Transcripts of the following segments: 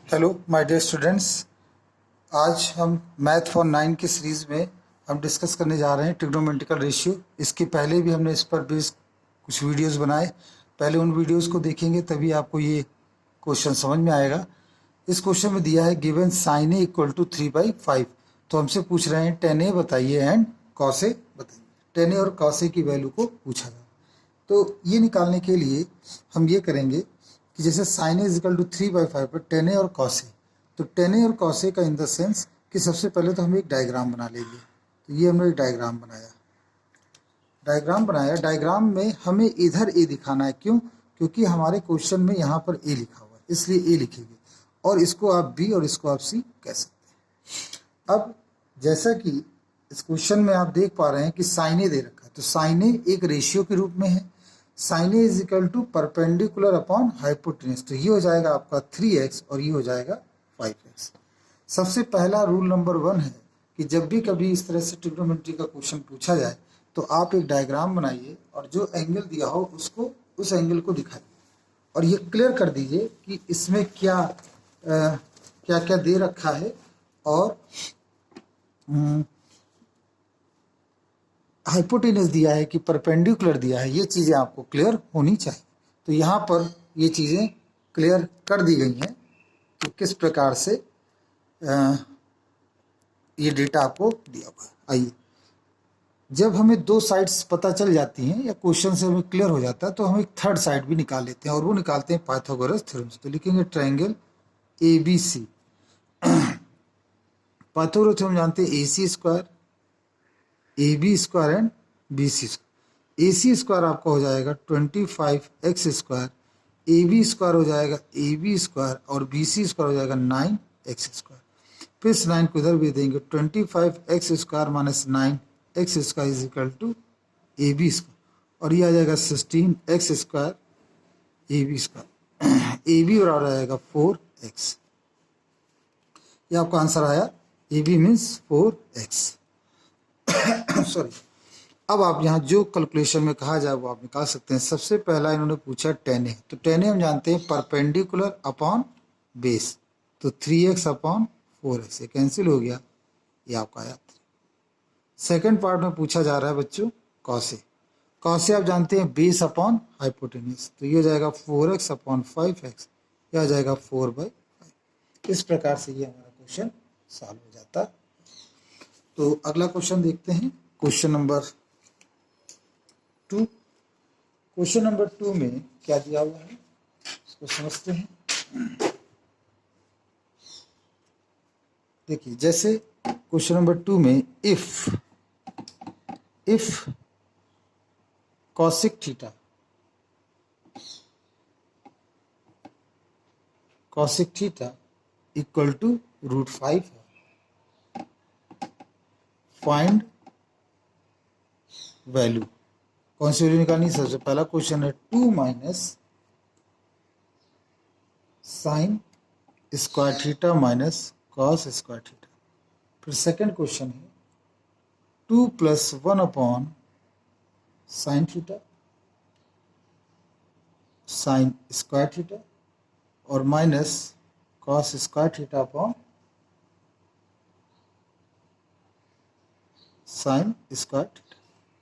Hello my dear students. आज हम math for 9 की सीरीज़ में हम डिस्कस करने जा रहे हैं ट्रिग्नोमेट्रिकल रेशियो। इसके पहले भी हमने इस पर बेस कुछ वीडियोस बनाए। पहले उन वीडियोस को देखेंगे तभी आपको ये क्वेश्चन समझ में आएगा। इस क्वेश्चन में दिया है given sine A equal to 3/5। तो हमसे पूछ रहे हैं टेन ए बताइए एंड कॉस ए बताइए। टेन ए और कॉस ए की वैल्यू को पूछा गया। तो ये निकालने के लिए हम ये करेंगे कि जैसे साइन ए इजिकल टू 3/5 पर टेन ए और कॉस ए, तो टेन ए और कॉस ए का इन द सेंस कि सबसे पहले तो हम एक डायग्राम बना लेंगे। तो ये हमने एक डायग्राम बनाया। डायग्राम में हमें इधर ए दिखाना है। क्यों? क्योंकि हमारे क्वेश्चन में यहाँ पर ए लिखा हुआ है, इसलिए ए लिखेंगे और इसको आप बी और इसको आप सी कह सकते हैं। अब जैसा कि इस क्वेश्चन में आप देख पा रहे हैं कि साइन ए दे रखा है, तो साइन ए एक रेशियो के रूप में है। Sine A is equal to perpendicular upon hypotenuse, तो ये हो जाएगा आपका 3x और ये हो जाएगा 5x। सबसे पहला रूल नंबर 1 है कि जब भी कभी इस तरह से ट्रिग्नोमेट्री का क्वेश्चन पूछा जाए तो आप एक डायग्राम बनाइए और जो एंगल दिया हो उसको उस एंगल को दिखाइए और ये क्लियर कर दीजिए कि इसमें क्या क्या दे रखा है और हाइपोटेनस दिया है कि परपेंडिकुलर दिया है। ये चीज़ें आपको क्लियर होनी चाहिए। तो यहाँ पर ये चीज़ें क्लियर कर दी गई हैं कि किस प्रकार से ये डेटा आपको दिया हुआ है। आइए, जब हमें दो साइड्स पता चल जाती हैं या क्वेश्चन से हमें क्लियर हो जाता है तो हम एक थर्ड साइड भी निकाल लेते हैं और वो निकालते हैं पाइथागोरस थ्योरम से। तो लिखेंगे triangle A B C. Pythagoras theorem जानते हैं AC square AB square and BC square. AC square आपका हो जाएगा 25x स्क्वायर, AB स्क्वायर हो जाएगा AB स्क्वायर और BC स्क्वायर हो जाएगा 9x स्क्वायर। फिर इस 9 को इधर भी देंगे, 25x square minus 9x square is equal to AB square और ये आ जाएगा 16x square AB square. AB बराबर आ जाएगा 4x। ये आपका आंसर आया। AB means 4x। सॉरी। अब आप यहाँ जो कैलकुलेशन में कहा जाए वो आप निकाल सकते हैं। सबसे पहला इन्होंने पूछा टेन ए, तो टेन ए हम जानते हैं परपेंडिकुलर अपॉन बेस, तो 3x अपॉन 4x ये कैंसिल हो गया, ये आपका आया 3। सेकेंड पार्ट में पूछा जा रहा है बच्चों कॉस ए। कॉस ए आप जानते हैं बेस अपॉन हाइपोटेन्यूज, तो ये हो जाएगा 4x अपॉन 5x, यह आ जाएगा 4/5। इस प्रकार से ये हमारा क्वेश्चन सॉल्व हो जाता है। तो अगला क्वेश्चन देखते हैं, क्वेश्चन नंबर 2। क्वेश्चन नंबर 2 में क्या दिया हुआ है इसको समझते हैं। देखिए, जैसे क्वेश्चन नंबर 2 में if cosec theta equal to √5 है, फाइंड वैल्यू। कौन सी वैल्यू निकालनी? सबसे पहला क्वेश्चन है 2 minus sine square theta minus cos square theta. फिर सेकंड क्वेश्चन है 2 + 1 upon sine theta sine square theta और minus cos square theta upon sine square theta.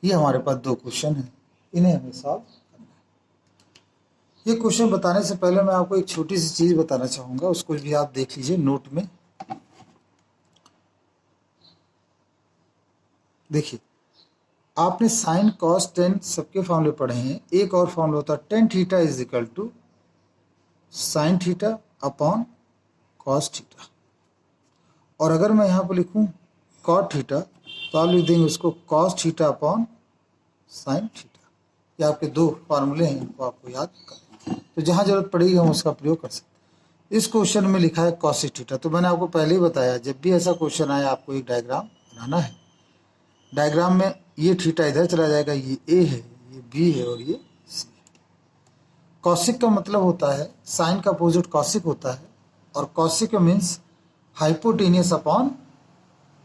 ये हमारे पास दो क्वेश्चन हैं, इन्हें हमें सॉल्व करना है। ये क्वेश्चन बताने से पहले मैं आपको एक छोटी सी चीज बताना चाहूंगा, उसको भी आप देख लीजिए नोट में। देखिए, आपने साइन कॉस टेन सबके फॉर्मूले पढ़े हैं। एक और फॉर्मूला होता है tan theta is equal to sine theta upon cos theta. और अगर मैं यहाँ पर लिखूं कॉट थीटा तो आप लिख देंगे उसको cos theta upon sine theta. ये आपके दो फार्मूले हैं, इनको आपको याद करना। तो जहाँ जरूरत पड़ेगी हम उसका प्रयोग कर सकते हैं। इस क्वेश्चन में लिखा है कॉसिक थीटा, तो मैंने आपको पहले ही बताया जब भी ऐसा क्वेश्चन आए आपको एक डायग्राम बनाना है। डायग्राम में ये थीटा इधर चला जाएगा, ये ए है, ये बी है और ये सी है। कॉसिक का मतलब होता है साइन का अपोजिट कॉसिक होता है और cosec means hypotenuse upon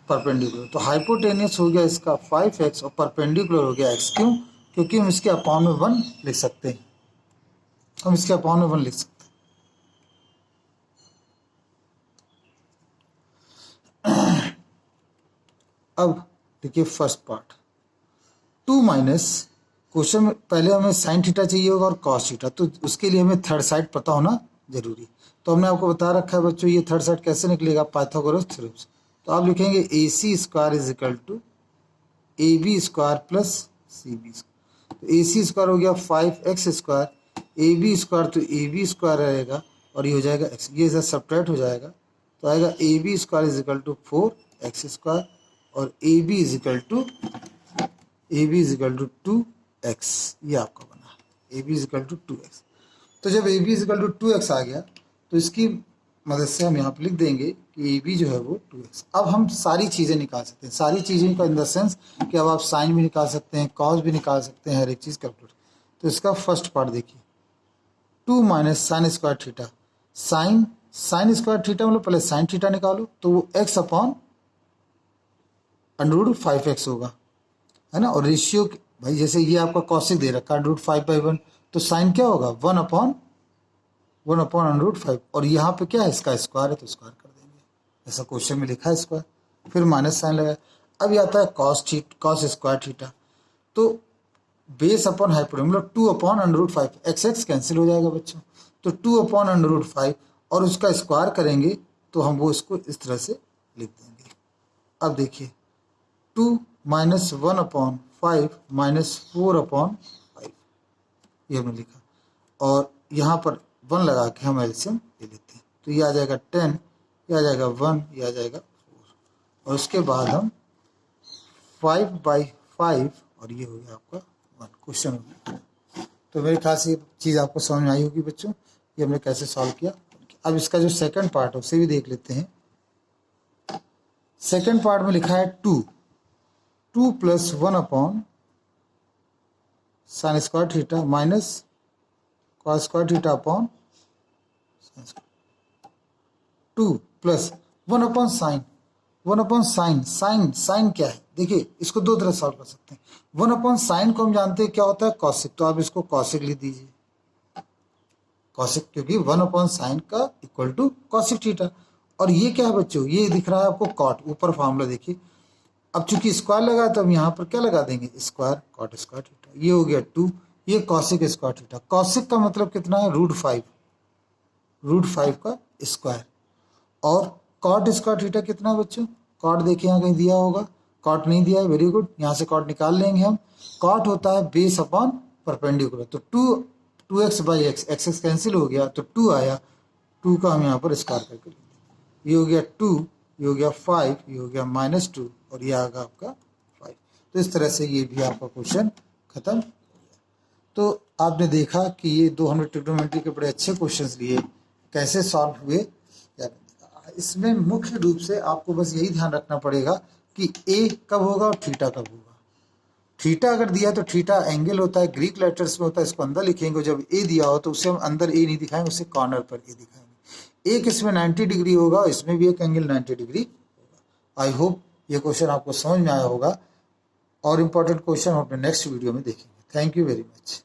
perpendicular. तो हाइपोटेनियस हो गया इसका 5x और परपेंडिकुलर हो गया x। क्यों? क्योंकि हम इसके अपॉन में 1 लिख सकते हैं। अब देखिए फर्स्ट पार्ट, 2 माइनस, क्वेश्चन में पहले हमें साइन थीटा चाहिए होगा और कॉस थीटा, तो उसके लिए हमें थर्ड साइड पता होना जरूरी। तो हमने आपको बता रखा है बच्चों ये थर्ड साइड कैसे निकलेगा, पाइथागोरस थ्योरम से। तो आप लिखेंगे A C square is equal to A B square plus C B square. तो ए सी स्क्वायर हो गया 5x स्क्वायर, ए बी स्क्वायर तो ए बी स्क्वायर रहेगा और ये हो जाएगा x, ये सब सब्ट्रैक्ट हो जाएगा तो आएगा A B square is equal to 4x square और A B is equal to 2x, ये आपका बना A B is equal to 2x। तो जब A B is equal to 2x आ गया तो इसकी मदद से हम यहाँ पर लिख देंगे कि ए बी जो है वो 2x। अब हम सारी चीज़ें निकाल सकते हैं, सारी चीज़ें का इन द सेंस कि अब आप साइन भी निकाल सकते हैं, कॉस भी निकाल सकते हैं, हर एक चीज़ कैलकुलेट। तो इसका फर्स्ट पार्ट देखिए, 2 minus sine square theta, sine square theta मतलब पहले साइन थीटा निकालो तो वो x upon under root 5x होगा, है ना। और रेशियो भाई जैसे ये आपका कॉसिक दे रखा है अंडर रूट 5/1, तो साइन क्या होगा 1 अपॉन अंडर रूट 5, और यहाँ पे क्या है इसका स्क्वायर है तो स्क्वायर कर देंगे, ऐसा क्वेश्चन में लिखा है स्क्वायर, फिर माइनस साइन लगाया। अब आता है कॉस स्क्वायर थीटा, तो बेस अपॉन हाइपोटेन्यूज मतलब 2 upon under root 5, x cancel हो जाएगा बच्चों, तो 2 अपॉन अंडर रूट 5 और उसका स्क्वायर करेंगे तो हम वो इसको इस तरह से लिख देंगे। अब देखिए 2 माइनस 1 अपॉन 5 माइनस 4 अपॉन 5, ये हमने लिखा, और यहाँ पर 1 लगा के हम एलसीएम ले लेते हैं तो ये आ जाएगा 10, ये आ जाएगा 1, ये आ जाएगा 4, और उसके बाद हम 5/5 और ये हो गया आपका 1, क्वेश्चन हो गया। तो मेरे ख्याल से ये चीज़ आपको समझ में आई होगी बच्चों, ये हमने कैसे सॉल्व किया। अब इसका जो सेकंड पार्ट है उसे भी देख लेते हैं। सेकंड पार्ट में लिखा है 2 plus 1 upon sine square theta minus cos square theta upon 2 plus 1 upon sine, sine क्या है देखिए, इसको दो तरह सॉल्व कर सकते हैं। 1 अपॉन साइन को हम जानते हैं क्या होता है कॉसिक, तो आप इसको कॉसिक लिख दीजिए, कॉसिक, क्योंकि 1 अपॉन साइन का इक्वल टू कॉसिक थीटा। और ये क्या है बच्चों, ये दिख रहा है आपको कॉट, ऊपर फॉर्मूला देखिए। अब चूंकि स्क्वायर लगा तो हम यहाँ पर क्या लगा देंगे स्क्वायर कॉट स्क्वायर थीटा, ये हो गया 2, ये कॉसिक स्क्वायर थीटा। कॉसिक का मतलब कितना है रूट 5 का स्क्वायर, और कॉट स्क्वायर थीटा कितना है बच्चों, कॉट देखिए यहाँ कहीं दिया होगा, कॉट नहीं दिया है, वेरी गुड, यहाँ से कॉट निकाल लेंगे हम। कॉट होता है बेस अपॉन परपेंडिकुलर, तो 2x/x, x कैंसिल हो गया तो 2 आया, 2 का हम यहाँ पर स्क्वायर करके लिख दें, ये हो गया 2, ये हो गया 5, ये हो गया -2 और ये आ गया आपका 5। तो इस तरह से ये भी आपका क्वेश्चन खत्म हो गया। तो आपने देखा कि ये 2 हमने ट्रिग्नोमेट्री के बड़े अच्छे क्वेश्चंस लिए, कैसे सॉल्व हुए। इसमें मुख्य रूप से आपको बस यही ध्यान रखना पड़ेगा कि ए कब होगा और थीटा कब होगा। थीटा अगर दिया तो थीटा एंगल होता है, ग्रीक लेटर्स में होता है, इसको अंदर लिखेंगे। जब ए दिया हो तो उसे हम अंदर ए नहीं दिखाएंगे, उसे कॉर्नर पर ए दिखाएंगे। एक इसमें 90 डिग्री होगा, इसमें भी एक एंगल 90 डिग्री होगा। आई होप ये क्वेश्चन आपको समझ में आया होगा, और इम्पोर्टेंट क्वेश्चन हम अपने नेक्स्ट वीडियो में देखेंगे। Thank you very much.